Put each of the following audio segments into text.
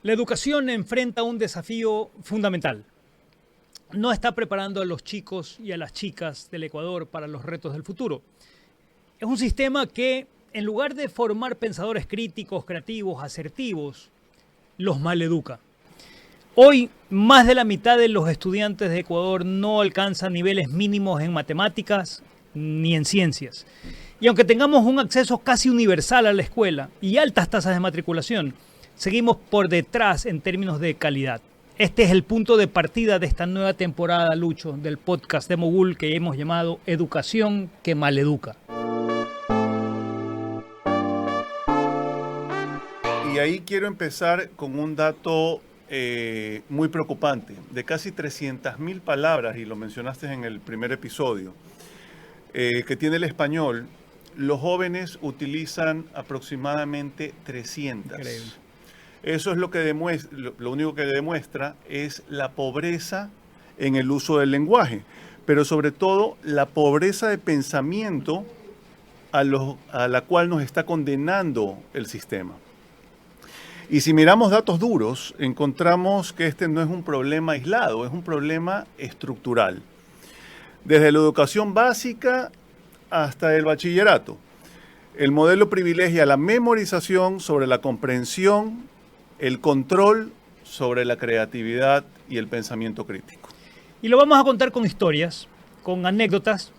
La educación enfrenta un desafío fundamental. No está preparando a los chicos y a las chicas del Ecuador para los retos del futuro. Es un sistema que, en lugar de formar pensadores críticos, creativos, asertivos, los maleduca. Hoy, más de la mitad de los estudiantes de Ecuador no alcanzan niveles mínimos en matemáticas ni en ciencias. Y aunque tengamos un acceso casi universal a la escuela y altas tasas de matriculación, seguimos por detrás en términos de calidad. Este es el punto de partida de esta nueva temporada, Lucho, del podcast de Mogul que hemos llamado Educación que Maleduca. Y ahí quiero empezar con un dato muy preocupante. De casi 300.000 palabras, y lo mencionaste en el primer episodio, que tiene el español, los jóvenes utilizan aproximadamente 300. Increíble. Eso es lo que demuestra, lo único que demuestra es la pobreza en el uso del lenguaje, pero sobre todo la pobreza de pensamiento a la cual nos está condenando el sistema. Y si miramos datos duros, encontramos que este no es un problema aislado, es un problema estructural. Desde la educación básica hasta el bachillerato, el modelo privilegia la memorización sobre la comprensión, el control sobre la creatividad y el pensamiento crítico. Y lo vamos a contar con historias, con anécdotas,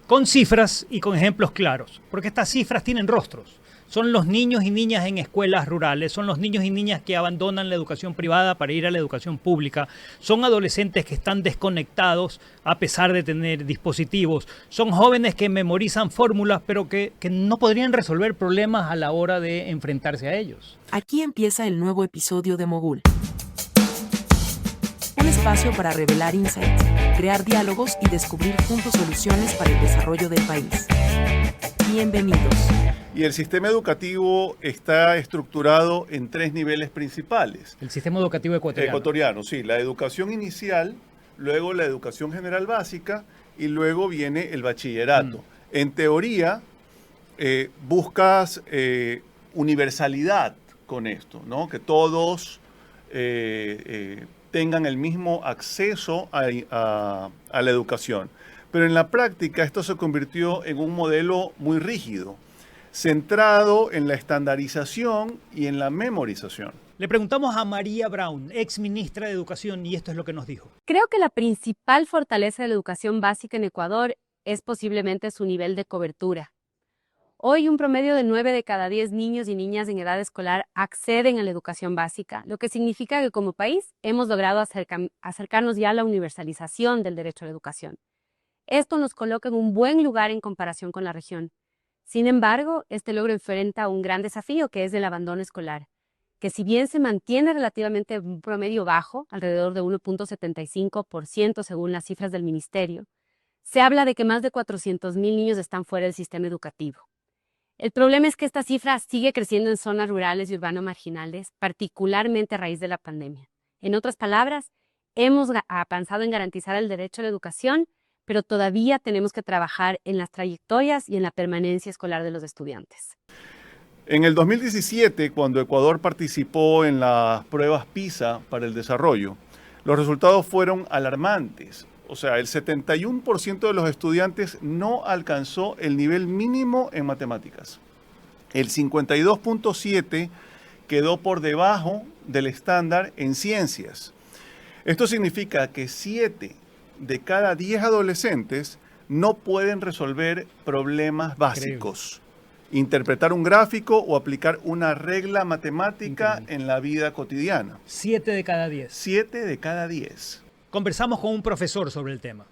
con cifras y con ejemplos claros, porque estas cifras tienen rostros. Son los niños y niñas en escuelas rurales, son los niños y niñas que abandonan la educación privada para ir a la educación pública, son adolescentes que están desconectados a pesar de tener dispositivos, son jóvenes que memorizan fórmulas pero que no podrían resolver problemas a la hora de enfrentarse a ellos. Aquí empieza el nuevo episodio de Mogul. Un espacio para revelar insights, crear diálogos y descubrir juntos soluciones para el desarrollo del país. Bienvenidos. Y el sistema educativo está estructurado en 3 niveles principales. El sistema educativo Ecuatoriano, sí. La educación inicial, luego la educación general básica y luego viene el bachillerato. En teoría, buscas universalidad con esto, ¿no? Que todos tengan el mismo acceso a la educación. Pero en la práctica esto se convirtió en un modelo muy rígido, centrado en la estandarización y en la memorización. Le preguntamos a María Brown, ex ministra de Educación, y esto es lo que nos dijo. Creo que la principal fortaleza de la educación básica en Ecuador es posiblemente su nivel de cobertura. Hoy un promedio de 9 de cada 10 niños y niñas en edad escolar acceden a la educación básica, lo que significa que como país hemos logrado acercarnos ya a la universalización del derecho a la educación. Esto nos coloca en un buen lugar en comparación con la región. Sin embargo, este logro enfrenta un gran desafío que es el abandono escolar, que si bien se mantiene relativamente un promedio bajo, alrededor de 1.75% según las cifras del ministerio, se habla de que más de 400,000 niños están fuera del sistema educativo. El problema es que esta cifra sigue creciendo en zonas rurales y urbano-marginales, particularmente a raíz de la pandemia. En otras palabras, hemos avanzado en garantizar el derecho a la educación, pero todavía tenemos que trabajar en las trayectorias y en la permanencia escolar de los estudiantes. En el 2017, cuando Ecuador participó en las pruebas PISA para el desarrollo, los resultados fueron alarmantes. O sea, el 71% de los estudiantes no alcanzó el nivel mínimo en matemáticas. El 52.7% quedó por debajo del estándar en ciencias. Esto significa que 7 de cada 10 adolescentes no pueden resolver problemas básicos, interpretar un gráfico o aplicar una regla matemática en la vida cotidiana. 7 de cada 10. 7 de cada 10. Conversamos con un profesor sobre el tema.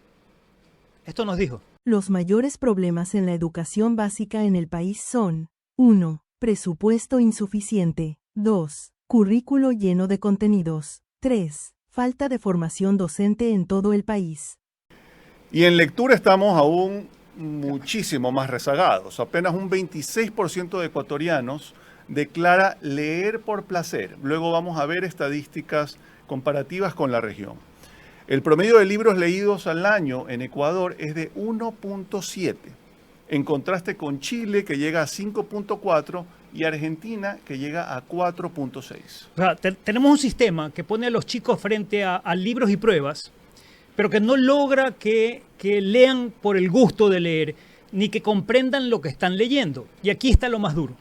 Esto nos dijo. Los mayores problemas en la educación básica en el país son: 1. Presupuesto insuficiente. 2. Currículo lleno de contenidos. 3. Falta de formación docente en todo el país. Y en lectura estamos aún muchísimo más rezagados. Apenas un 26% de ecuatorianos declara leer por placer. Luego vamos a ver estadísticas comparativas con la región. El promedio de libros leídos al año en Ecuador es de 1.7. en contraste con Chile, que llega a 5.4, y Argentina, que llega a 4.6. O sea, tenemos un sistema que pone a los chicos frente a libros y pruebas, pero que no logra que lean por el gusto de leer, ni que comprendan lo que están leyendo. Y aquí está lo más duro.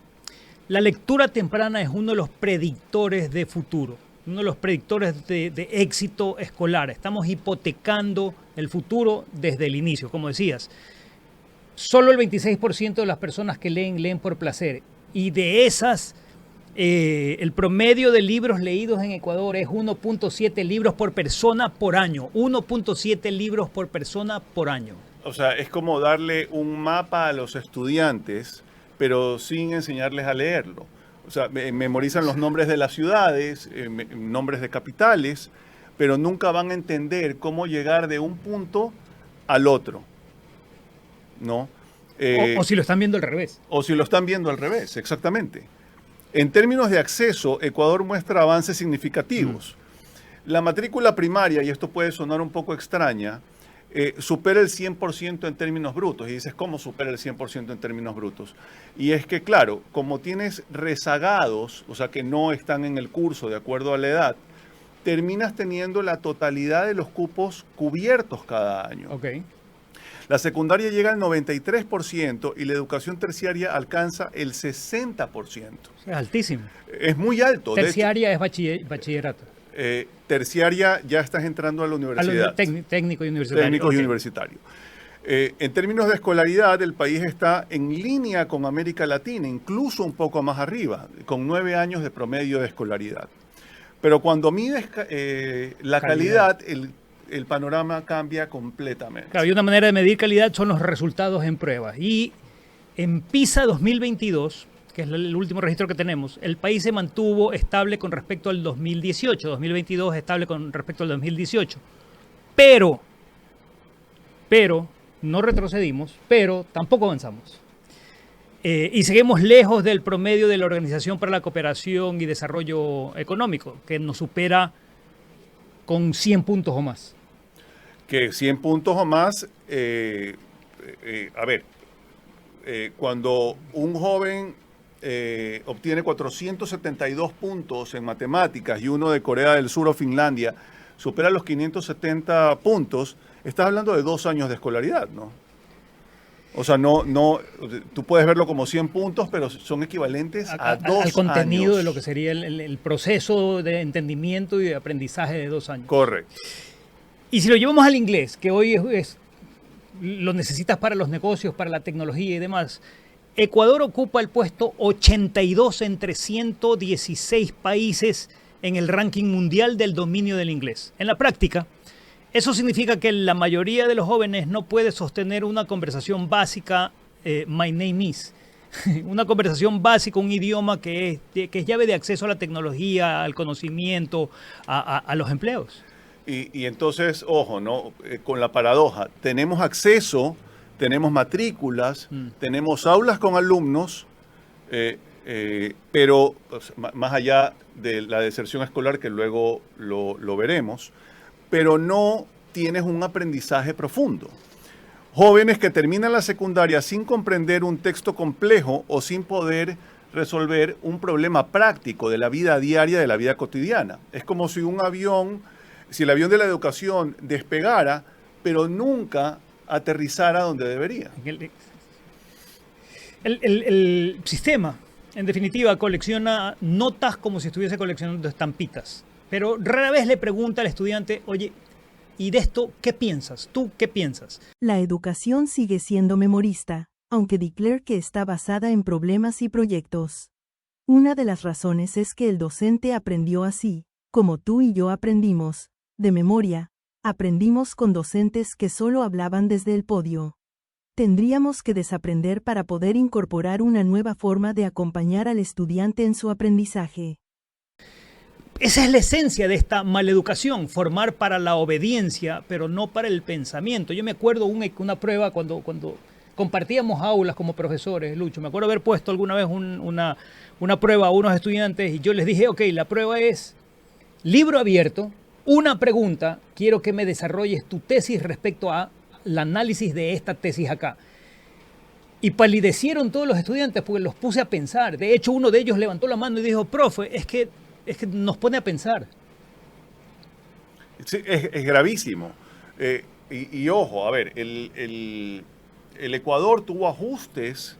La lectura temprana es uno de los predictores de futuro, uno de los predictores de éxito escolar. Estamos hipotecando el futuro desde el inicio, como decías. Solo el 26% de las personas que leen por placer. Y de esas, el promedio de libros leídos en Ecuador es 1.7 libros por persona por año. 1.7 libros por persona por año. O sea, es como darle un mapa a los estudiantes, pero sin enseñarles a leerlo. O sea, memorizan los nombres de las ciudades, nombres de capitales, pero nunca van a entender cómo llegar de un punto al otro, ¿no? O si lo están viendo al revés. O si lo están viendo al revés, exactamente. En términos de acceso, Ecuador muestra avances significativos. La matrícula primaria, y esto puede sonar un poco extraña, supera el 100% en términos brutos. Y dices, ¿cómo supera el 100% en términos brutos? Y es que, claro, como tienes rezagados, o sea, que no están en el curso de acuerdo a la edad, terminas teniendo la totalidad de los cupos cubiertos cada año. Okay. La secundaria llega al 93% y la educación terciaria alcanza el 60%. Es altísimo. Es muy alto. Terciaria es bachillerato. Terciaria ya estás entrando a la universidad. Técnico y universitario. Técnico y universitario. En términos de escolaridad, el país está en línea con América Latina, incluso un poco más arriba, con 9 años de promedio de escolaridad. Pero cuando mides la calidad, el panorama cambia completamente. Claro, y una manera de medir calidad son los resultados en pruebas. Y en PISA 2022, que es el último registro que tenemos, el país se mantuvo estable con respecto al 2018, 2022 estable con respecto al 2018. Pero, no retrocedimos, pero tampoco avanzamos. Y seguimos lejos del promedio de la Organización para la Cooperación y Desarrollo Económico, que nos supera con 100 puntos o más. Que 100 puntos o más, cuando un joven obtiene 472 puntos en matemáticas y uno de Corea del Sur o Finlandia supera los 570 puntos, estás hablando de 2 años de escolaridad, ¿no? O sea, tú puedes verlo como 100 puntos, pero son equivalentes a 2 años. Al contenido de lo que sería el proceso de entendimiento y de aprendizaje de 2 años. Correcto. Y si lo llevamos al inglés, que hoy lo necesitas para los negocios, para la tecnología y demás, Ecuador ocupa el puesto 82 entre 116 países en el ranking mundial del dominio del inglés. En la práctica, eso significa que la mayoría de los jóvenes no puede sostener una conversación básica, my name is, una conversación básica, un idioma que es llave de acceso a la tecnología, al conocimiento, a los empleos. Y entonces, ojo, ¿no? Con la paradoja, tenemos acceso, tenemos matrículas, tenemos aulas con alumnos, pero pues, más allá de la deserción escolar, que luego lo veremos, pero no tienes un aprendizaje profundo. Jóvenes que terminan la secundaria sin comprender un texto complejo o sin poder resolver un problema práctico de la vida diaria, de la vida cotidiana. Es como si si el avión de la educación despegara, pero nunca aterrizara donde debería. El sistema, en definitiva, colecciona notas como si estuviese coleccionando estampitas, pero rara vez le pregunta al estudiante, oye, ¿y de esto qué piensas? ¿Tú qué piensas? La educación sigue siendo memorista, aunque declare que está basada en problemas y proyectos. Una de las razones es que el docente aprendió así, como tú y yo aprendimos, de memoria. Aprendimos con docentes que solo hablaban desde el podio. Tendríamos que desaprender para poder incorporar una nueva forma de acompañar al estudiante en su aprendizaje. Esa es la esencia de esta maleducación, formar para la obediencia, pero no para el pensamiento. Yo me acuerdo una prueba cuando compartíamos aulas como profesores, Lucho. Me acuerdo haber puesto alguna vez una prueba a unos estudiantes y yo les dije, ok, la prueba es libro abierto, una pregunta, quiero que me desarrolles tu tesis respecto al análisis de esta tesis acá. Y palidecieron todos los estudiantes porque los puse a pensar. De hecho, uno de ellos levantó la mano y dijo, profe, es que nos pone a pensar. Sí, es gravísimo. Y ojo, a ver, el Ecuador tuvo ajustes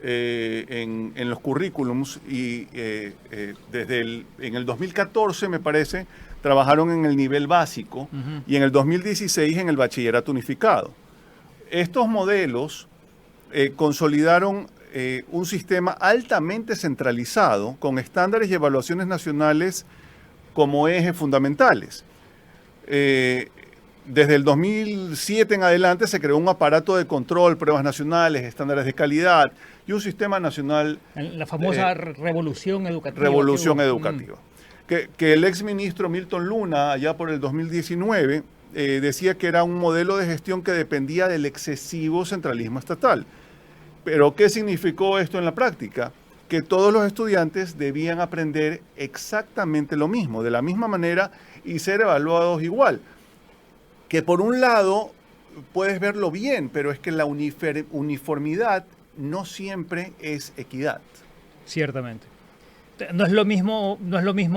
en los currículums y en el 2014, me parece, trabajaron en el nivel básico y en el 2016 en el bachillerato unificado. Estos modelos consolidaron un sistema altamente centralizado con estándares y evaluaciones nacionales como ejes fundamentales. Desde el 2007 en adelante se creó un aparato de control, pruebas nacionales, estándares de calidad y un sistema nacional. La famosa revolución educativa. Revolución educativa. Que el exministro Milton Luna, allá por el 2019, decía que era un modelo de gestión que dependía del excesivo centralismo estatal. Pero, ¿qué significó esto en la práctica? Que todos los estudiantes debían aprender exactamente lo mismo, de la misma manera y ser evaluados igual. Que por un lado puedes verlo bien, pero es que la uniformidad no siempre es equidad. Ciertamente. No es lo mismo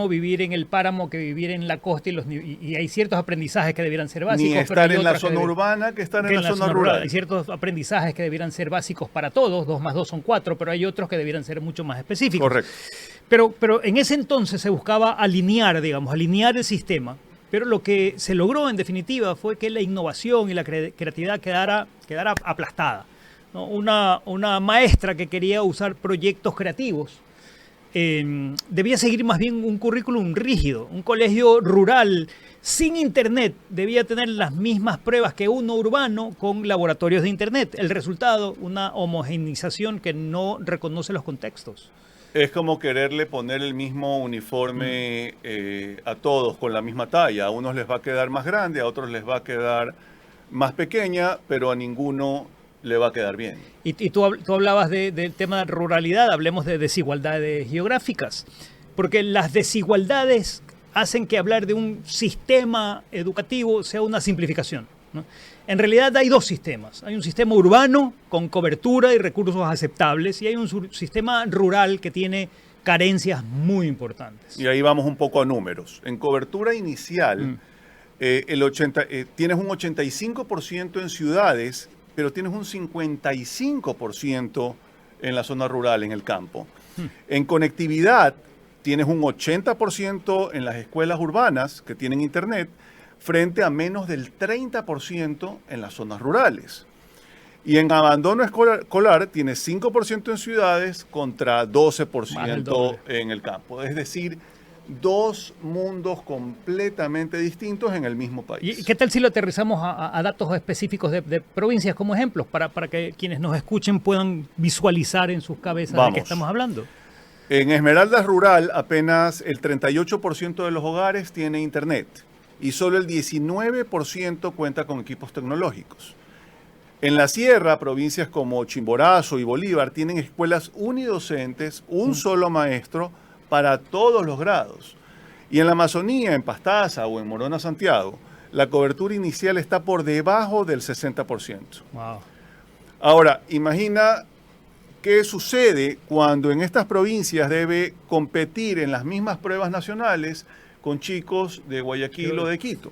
vivir en el páramo que vivir en la costa y hay ciertos aprendizajes que debieran ser básicos. Ni estar en la zona urbana que estar en la zona rural. Hay ciertos aprendizajes que debieran ser básicos para todos, 2 más 2 son 4, pero hay otros que debieran ser mucho más específicos. Correcto. Pero en ese entonces se buscaba alinear el sistema, pero lo que se logró en definitiva fue que la innovación y la creatividad quedara aplastada, ¿no? Una maestra que quería usar proyectos creativos debía seguir más bien un currículum rígido. Un colegio rural sin internet debía tener las mismas pruebas que uno urbano con laboratorios de internet. El resultado, una homogeneización que no reconoce los contextos. Es como quererle poner el mismo uniforme a todos con la misma talla. A unos les va a quedar más grande, a otros les va a quedar más pequeña, pero a ninguno le va a quedar bien. Y tú hablabas del tema de ruralidad, hablemos de desigualdades geográficas, porque las desigualdades hacen que hablar de un sistema educativo sea una simplificación, ¿no? En realidad hay 2 sistemas. Hay un sistema urbano con cobertura y recursos aceptables y hay un sistema rural que tiene carencias muy importantes. Y ahí vamos un poco a números. En cobertura inicial, tienes un 85% en ciudades, pero tienes un 55% en la zona rural, en el campo. En conectividad, tienes un 80% en las escuelas urbanas que tienen internet, frente a menos del 30% en las zonas rurales. Y en abandono escolar, tienes 5% en ciudades contra 12% en el campo. Es decir, 2 mundos completamente distintos en el mismo país. ¿Y qué tal si lo aterrizamos a datos específicos de provincias como ejemplos para que quienes nos escuchen puedan visualizar en sus cabezas de qué estamos hablando? En Esmeraldas Rural, apenas el 38% de los hogares tiene internet y solo el 19% cuenta con equipos tecnológicos. En la sierra, provincias como Chimborazo y Bolívar tienen escuelas unidocentes, un solo maestro para todos los grados. Y en la Amazonía, en Pastaza o en Morona, Santiago, la cobertura inicial está por debajo del 60%. Wow. Ahora, imagina qué sucede cuando en estas provincias debe competir en las mismas pruebas nacionales con chicos de Guayaquil o de Quito.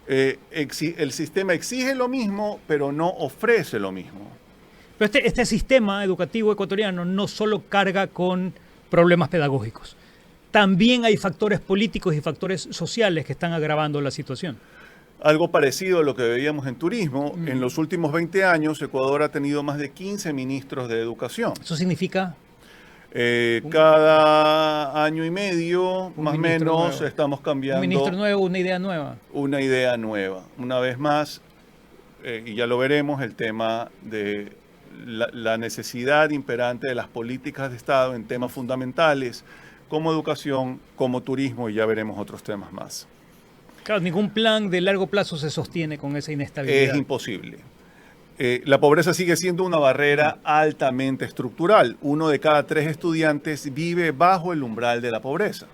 El sistema exige lo mismo, pero no ofrece lo mismo. Pero este sistema educativo ecuatoriano no solo carga con problemas pedagógicos. También hay factores políticos y factores sociales que están agravando la situación. Algo parecido a lo que veíamos en turismo. En los últimos 20 años, Ecuador ha tenido más de 15 ministros de educación. ¿Eso significa? Cada año y medio, más o menos, nuevo. Estamos cambiando. Un ministro nuevo, una idea nueva. Una idea nueva. Una vez más, y ya lo veremos, el tema de la necesidad imperante de las políticas de Estado en temas fundamentales, como educación, como turismo, y ya veremos otros temas más. Claro, ningún plan de largo plazo se sostiene con esa inestabilidad. Es imposible. La pobreza sigue siendo una barrera altamente estructural. 1 de cada 3 estudiantes vive bajo el umbral de la pobreza.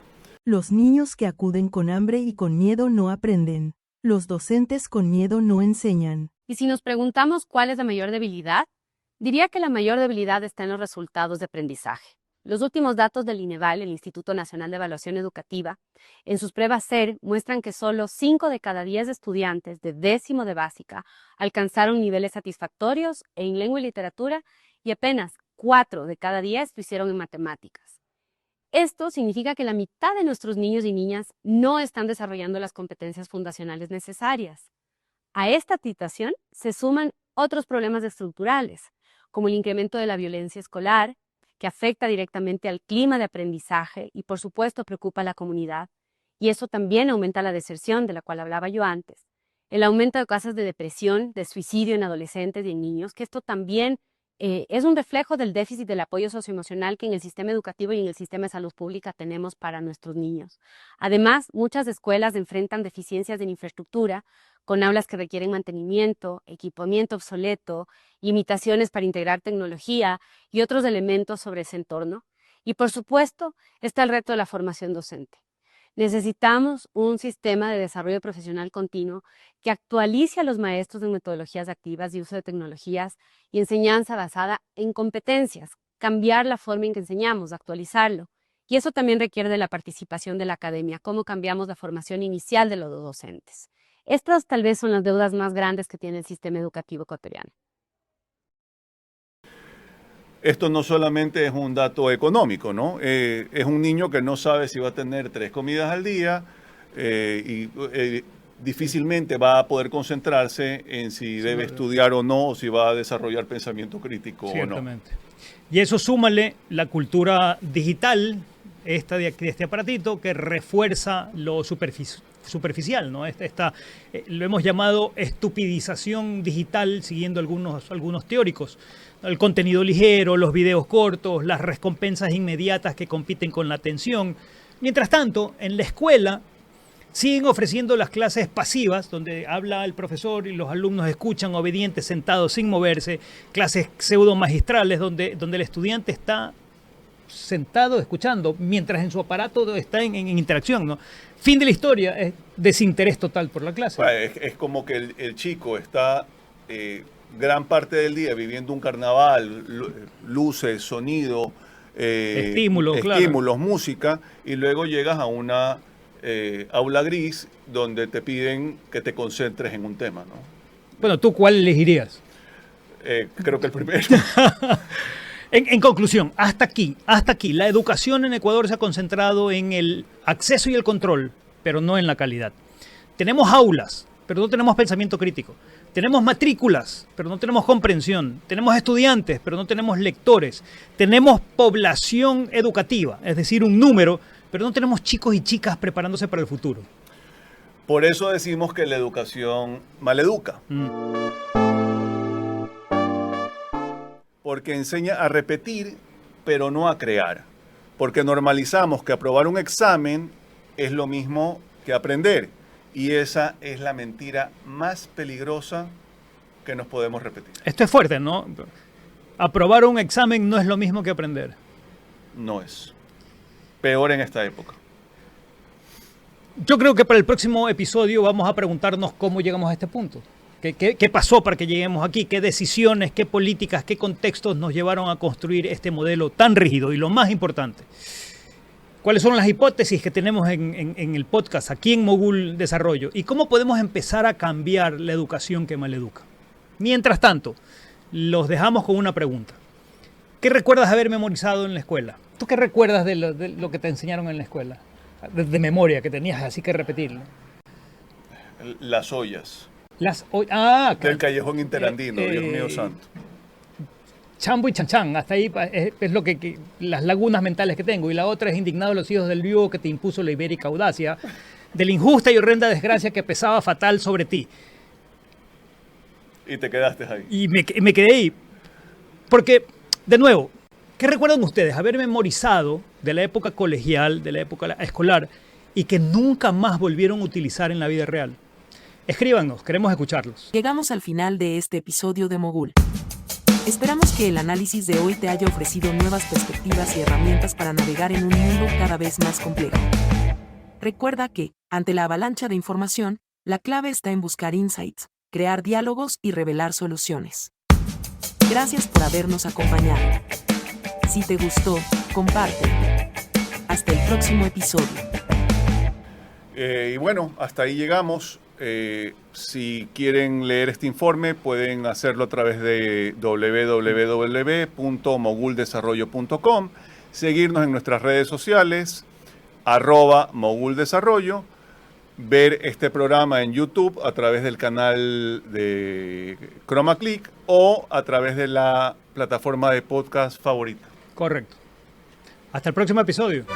Los niños que acuden con hambre y con miedo no aprenden. Los docentes con miedo no enseñan. Y si nos preguntamos cuál es la mayor debilidad, Diría que la mayor debilidad está en los resultados de aprendizaje. Los últimos datos del INEVAL, el Instituto Nacional de Evaluación Educativa, en sus pruebas SER muestran que solo 5 de cada 10 estudiantes de 10º de básica alcanzaron niveles satisfactorios en lengua y literatura y apenas 4 de cada 10 lo hicieron en matemáticas. Esto significa que la mitad de nuestros niños y niñas no están desarrollando las competencias fundacionales necesarias. A esta situación se suman otros problemas estructurales, como el incremento de la violencia escolar, que afecta directamente al clima de aprendizaje y, por supuesto, preocupa a la comunidad. Y eso también aumenta la deserción, de la cual hablaba yo antes. El aumento de casos de depresión, de suicidio en adolescentes y en niños, que esto también es un reflejo del déficit del apoyo socioemocional que en el sistema educativo y en el sistema de salud pública tenemos para nuestros niños. Además, muchas escuelas enfrentan deficiencias en infraestructura, con aulas que requieren mantenimiento, equipamiento obsoleto, limitaciones para integrar tecnología y otros elementos sobre ese entorno. Y por supuesto, está el reto de la formación docente. Necesitamos un sistema de desarrollo profesional continuo que actualice a los maestros en metodologías activas y uso de tecnologías y enseñanza basada en competencias, cambiar la forma en que enseñamos, actualizarlo. Y eso también requiere de la participación de la academia, cómo cambiamos la formación inicial de los docentes. Estas tal vez son las deudas más grandes que tiene el sistema educativo ecuatoriano. Esto no solamente es un dato económico, ¿no? Es un niño que no sabe si va a tener 3 comidas al día y difícilmente va a poder concentrarse en si debe estudiar o no, o si va a desarrollar pensamiento crítico o no. Ciertamente. Y eso súmale la cultura digital, esta de este aparatito, que refuerza lo superficial, ¿no? Lo hemos llamado estupidización digital, siguiendo algunos teóricos. El contenido ligero, los videos cortos, las recompensas inmediatas que compiten con la atención. Mientras tanto, en la escuela siguen ofreciendo las clases pasivas, donde habla el profesor y los alumnos escuchan obedientes sentados sin moverse, clases pseudo magistrales donde el estudiante está sentado escuchando, mientras en su aparato está en interacción, ¿no? Fin de la historia, es desinterés total por la clase. Es como que el chico está gran parte del día viviendo un carnaval, luces, sonido, estímulos, claro, música, y luego llegas a una aula gris donde te piden que te concentres en un tema, ¿no? Bueno, ¿tú cuál elegirías? Creo que el primero. En conclusión, hasta aquí, la educación en Ecuador se ha concentrado en el acceso y el control, pero no en la calidad. Tenemos aulas, pero no tenemos pensamiento crítico. Tenemos matrículas, pero no tenemos comprensión. Tenemos estudiantes, pero no tenemos lectores. Tenemos población educativa, es decir, un número, pero no tenemos chicos y chicas preparándose para el futuro. Por eso decimos que la educación maleduca. Porque enseña a repetir, pero no a crear. Porque normalizamos que aprobar un examen es lo mismo que aprender. Y esa es la mentira más peligrosa que nos podemos repetir. Esto es fuerte, ¿no? Aprobar un examen no es lo mismo que aprender. No es. Peor en esta época. Yo creo que para el próximo episodio vamos a preguntarnos cómo llegamos a este punto. ¿Qué pasó para que lleguemos aquí? ¿Qué decisiones, qué políticas, qué contextos nos llevaron a construir este modelo tan rígido? Y lo más importante, ¿cuáles son las hipótesis que tenemos en el podcast aquí en Mogul Desarrollo? ¿Y cómo podemos empezar a cambiar la educación que maleduca? Mientras tanto, los dejamos con una pregunta. ¿Qué recuerdas haber memorizado en la escuela? ¿Tú qué recuerdas de lo que te enseñaron en la escuela? De memoria, que tenías así que repetirlo. Las ollas. Claro. Del callejón interandino, Dios mío santo. Chambo y chanchan, hasta ahí es lo que las lagunas mentales que tengo. Y la otra es indignado los hijos del vivo que te impuso la ibérica audacia, de la injusta y horrenda desgracia que pesaba fatal sobre ti. Y te quedaste ahí. Y me quedé ahí. Porque, de nuevo, ¿qué recuerdan ustedes? Haber memorizado de la época colegial, de la época escolar, y que nunca más volvieron a utilizar en la vida real. Escríbanos, queremos escucharlos. Llegamos al final de este episodio de Mogul. Esperamos que el análisis de hoy te haya ofrecido nuevas perspectivas y herramientas para navegar en un mundo cada vez más complejo. Recuerda que, ante la avalancha de información, la clave está en buscar insights, crear diálogos y revelar soluciones. Gracias por habernos acompañado. Si te gustó, comparte. Hasta el próximo episodio. Y bueno, hasta ahí llegamos. Si quieren leer este informe, pueden hacerlo a través de www.moguldesarrollo.com, seguirnos en nuestras redes sociales, @moguldesarrollo, ver este programa en YouTube a través del canal de Chroma Click o a través de la plataforma de podcast favorita. Correcto. Hasta el próximo episodio.